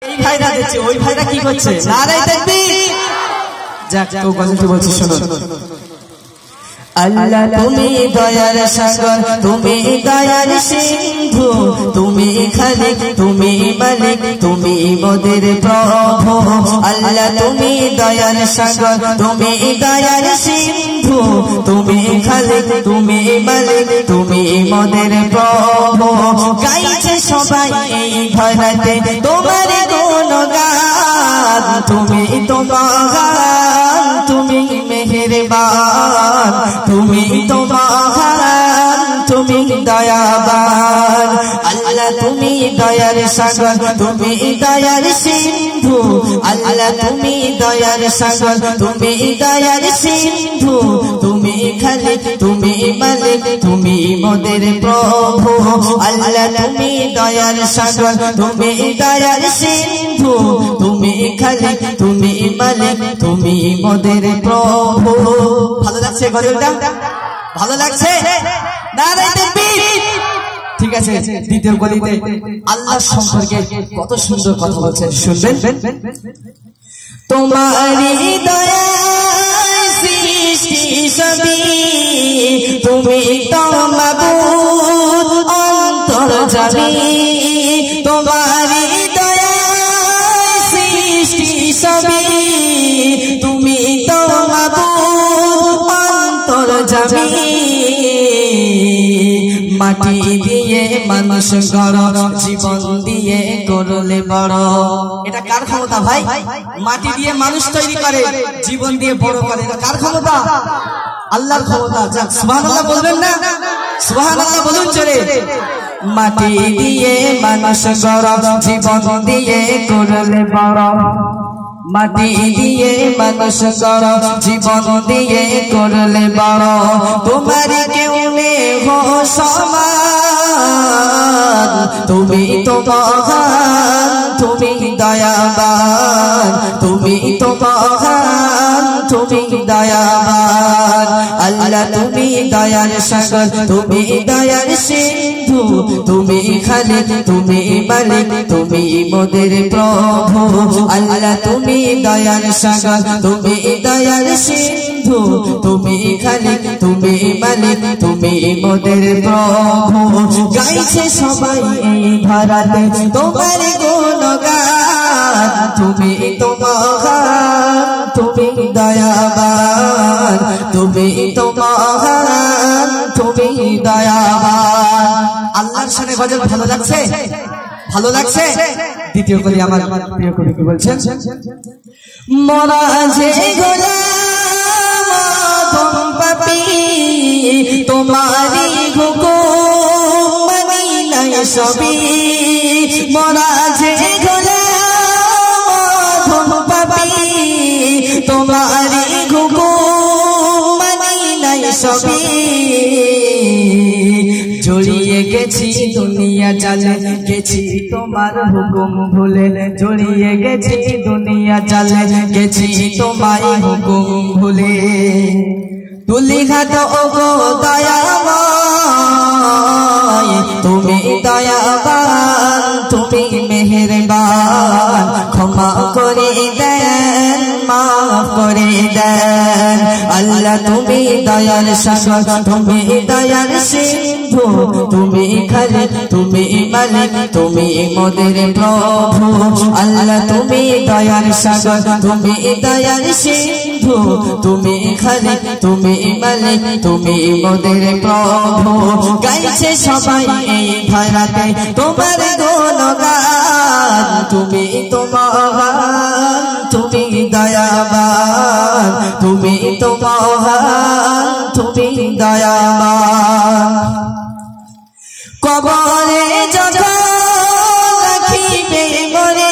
এই ভাইরা দেখছে ওই ভাইরা কি করছে নারাই তাকবীর যাক তো গজলটি বলছি শোনো আল্লাহ তুমি দয়ার সাগর তুমি দয়ার সিন্ধু তুমি খালিক তুমি মালিক তুমি মোদের প্রভু আল্লাহ তুমি দয়ার সাগর তুমি দয়ার সিন্ধু তুমি খালিক তুমি মালিক তুমি মোদের প্রভু গাইছে সবাই এই ধরাতে তোমার গুণগান তুমি তো মহান তুমি মেহেরবান তুমি তো মহান তুমি দয়াবান আল্লাহ তুমি দয়ার সাগর তুমি দয়ার সিন্ধু আল্লাহ তুমি দয়ার সাগর তুমি দয়ার সিন্ধু তুমি খালিক তুমি মালিক তুমি মোদের প্রভু আল্লাহ তুমি দয়ার সাগর তুমি দয়ার সিন্ধু তুমি খালিক তুমি মালিক তুমি মোদের প্রভু ভালো লাগছে গজলটা ভালো লাগছে নারায়ে তাকবীর ঠিক আছে দ্বিতীয় গলিতে আল্লাহ সম্পর্কে কত সুন্দর কথা বলছেন শুনবেন তোমারি দয়ায় সৃষ্টি সবই তুমি তো মাবুদ অন্তর্যামী তোমারি দয়ায় সৃষ্টি সবই তুমি তো মাবুদ অন্তর্যামী মাটি দিয়ে মানুষ গড় জীবন দিয়ে করলে বড় এটা কার ক্ষমতা ভাই মাটি দিয়ে মানুষ তৈরি করে জীবন দিয়ে বড় করে এটা কার ক্ষমতা আল্লাহর ক্ষমতা যাক সুবহানাল্লাহ বলবেন না সুবহানাল্লাহ বলুন জোরে মাটি দিয়ে মানুষ গড় জীবন দিয়ে করলে বড় মাটি দিয়ে মানুষ গড় জীবন দিয়ে করলে বড় তোমার কেউ নেই সমান তুমি তো মহান তুমি দয়াবান তুমি তো মহান তুমি দয়াবান আল্লাহ তুমি দয়ার সাগর তুমি দয়ার সিন্ধু তুমি খালিক তুমি মালিক তুমি মোদের প্রভু আল্লাহ তুমি দয়ার সাগর তুমি দয়ার সিন্ধু তুমি খালিক তুমি মালিক তুমি মোদের প্রভু গাইছে সবাই এই ধরাতে তোমার গুণগান তুমি তো মহান তুমি দয়াবান তুমি তো মহান তুমি দয়াবান আল্লাহর শানে গজল ভালো লাগছে ভালো লাগছে দ্বিতীয় কলি আমার প্রিয় কবি কি বলছেন মোরা যে গোলাম পাপী তোমারি হুকুম মানি নাই সবই মোরা যে গোলাম পাপী তোমারি হুকুম মানি নাই সবই জড়িয়ে গেছি দুনিয়া জালে গেছি তোমার হুকুম ভুলে জড়িয়ে গেছি দুনিয়া জালে গেছি তোমার হুকুম ভুলে তুলি ঘাট ওগো দয়াময় তুমি দয়াবান তুমি মেহেরবান ক্ষমা করে দেন মাফ করে দেন আল্লাহ তুমি দয়ার সাগর তুমি দয়ার সিন্ধু তুমি খালিক তুমি মালিক তুমি মোদের প্রভু আল্লাহ তুমি দয়ার সাগর তুমি দয়ার সিন্ধু তুমি খালিক তুমি মালিক তুমি মোদের প্রভু গাইছে সবাই এই ধরাতে তোমার গুণগান তুমি তো মহান তুমি দয়াবান তুমি তো মহান তুমি দয়াবান কবরে যখন রাখিবে মরে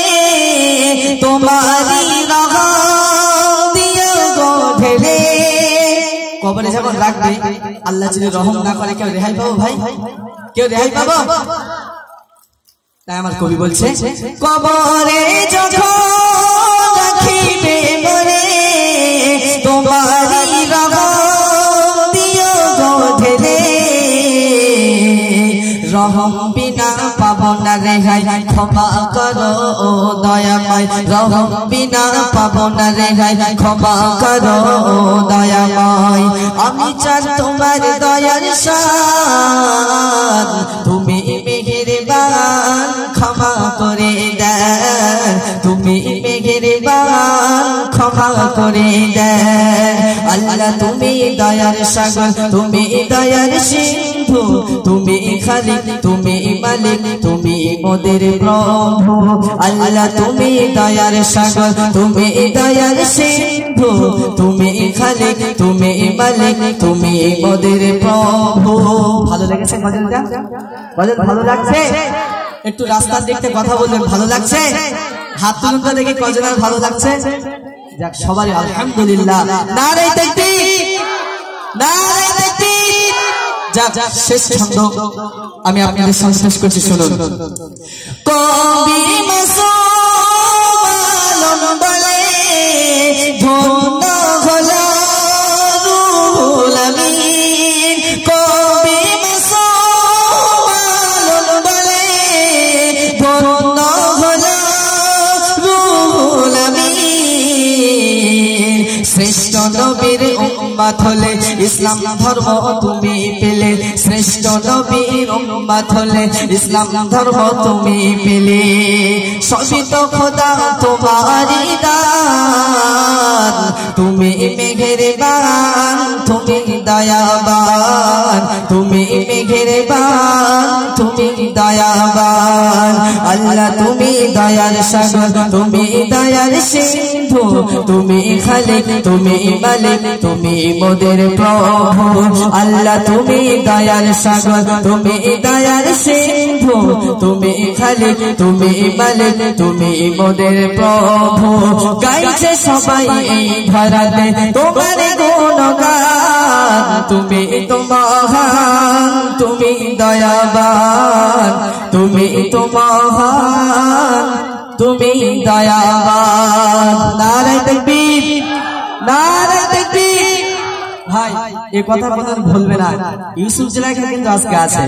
তোমারি রহম দিও গো ঢেলে কবরে যখন রাখবে আল্লাহ যদি রহম না করে কেউ রেহাই পাবো ভাই কেউ রেহাই পাবো তাই আমার কবি বলছে কবরে যখন রাখিবে মরে তোমারি রহম দিও গো ঢেলে রহম বিনা পাব পাবো না রেহাই ক্ষমা করো ও দয়াময় রহম বিনা পাবো না রেহাই ক্ষমা করো ও দয়াময় আমি চাই তোমার দয়ার শান তুমি মেহেরবান ক্ষমা করে দাও তুমি মেহেরবান ক্ষমা করে দাও আল্লাহ তুমি দয়ার সাগর তুমি দয়ার সিন্ধু তুমি খালিক তুমি মালিক তুমি মোদের প্রভু আল্লাহ তুমি দয়ার সাগর তুমি দয়ার সিন্ধু তুমি খালিক তুমি মালিক তুমি মোদের প্রভু ভালো লেগেছে গজলটা গজল ভালো লাগছে একটু রাস্তার দিকতে কথা বলবেন ভালো লাগছে হাত তুলুন তো দেখি গজল ভালো লাগছে যাক সবারই আলহামদুলিল্লাহ নারে তাকবীর নারে তাকবীর যাক শেষ ছন্দ আমি আপনাদের সামনে শেষ করছি শুনুন কবি মাসুম আলম বলে ধন্য হলো রুহুল আমিন কবি মাসুম আলম বলে ধন্য হলো রুহুল আমিন শ্রেষ্ঠ নবীর উম্মত হলে ইসলাম ধর্ম তুমি পেলে শ্রেষ্ঠ নবীর উম্মত হলে ইসলাম ধর্ম তুমি পেলে সবই তো খোদা তোমারই দান তুমি মেহেরবান তুমি দয়াবান তুমি মেহেরবান তুমি দয়াবান আল্লাহ তুমি দয়ার সাগর তুমি দয়ার সিন্ধু তুমি খালিক তুমি মালিক তুমি মোদের প্রভু আল্লাহ তুমি দয়ার সাগর তুমি দয়ার সিন্ধু তুমি খালিক তুমি মালিক তুমি মোদের প্রভু গাইছে সবাই এই ধরাতে তোমার গুণগান তুমি তো মহান তুমি দয়াবান তুমি তো মহান তুমি দয়াবান নারে তাকবীর নারে তাকবীর ভাই এই কথা কথা ভুলবে না ইউসুফ জেলায় কিন্তু আজকে আছে